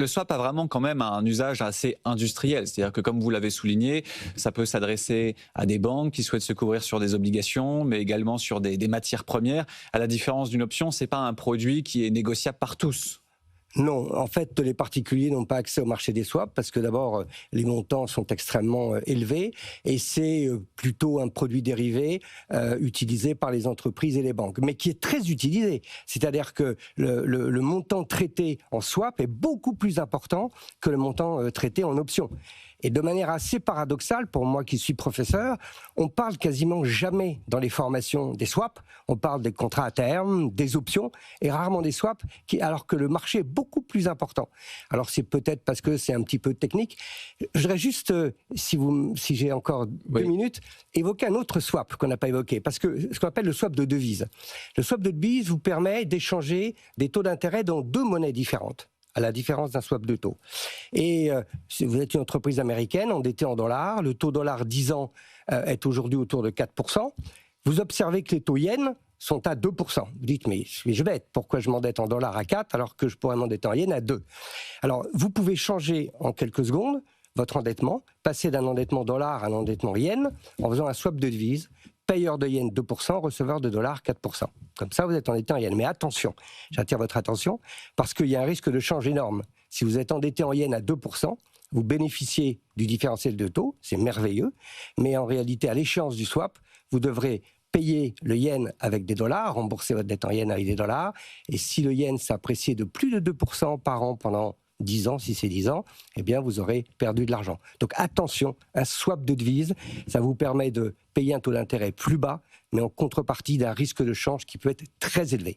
Le swap a vraiment quand même un usage assez industriel, c'est-à-dire que comme vous l'avez souligné, ça peut s'adresser à des banques qui souhaitent se couvrir sur des obligations, mais également sur des matières premières. À la différence d'une option, c'est pas un produit qui est négociable par tous. Non, en fait, les particuliers n'ont pas accès au marché des swaps parce que d'abord, les montants sont extrêmement élevés et c'est plutôt un produit dérivé utilisé par les entreprises et les banques, mais qui est très utilisé. C'est-à-dire que le montant traité en swap est beaucoup plus important que le montant traité en option. Et de manière assez paradoxale, pour moi qui suis professeur, on parle quasiment jamais dans les formations des swaps. On parle des contrats à terme, des options, et rarement des swaps, alors que le marché est beaucoup plus important. Alors c'est peut-être parce que c'est un petit peu technique. Je voudrais juste, si j'ai encore 2 minutes, évoquer un autre swap qu'on n'a pas évoqué, parce que ce qu'on appelle le swap de devise. Le swap de devise vous permet d'échanger des taux d'intérêt dans deux monnaies différentes, à la différence d'un swap de taux. Et si vous êtes une entreprise américaine endettée en dollars, le taux dollar 10 ans est aujourd'hui autour de 4%. Vous observez que les taux yens sont à 2%. Vous dites, mais je suis bête, pourquoi je m'endette en dollars à 4 alors que je pourrais m'endetter en yens à 2? Alors, vous pouvez changer en quelques secondes votre endettement, passer d'un endettement dollar à un endettement yen en faisant un swap de devise. Payeur de yens 2%, receveur de dollars 4%. Comme ça, vous êtes endetté en yens. Mais attention, j'attire votre attention, parce qu'il y a un risque de change énorme. Si vous êtes endetté en yens à 2%, vous bénéficiez du différentiel de taux, c'est merveilleux, mais en réalité, à l'échéance du swap, vous devrez payer le yen avec des dollars, rembourser votre dette en yens avec des dollars, et si le yen s'apprécie de plus de 2% par an pendant 10 ans, si c'est 10 ans, eh bien vous aurez perdu de l'argent. Donc attention, un swap de devise, ça vous permet de payer un taux d'intérêt plus bas, mais en contrepartie d'un risque de change qui peut être très élevé.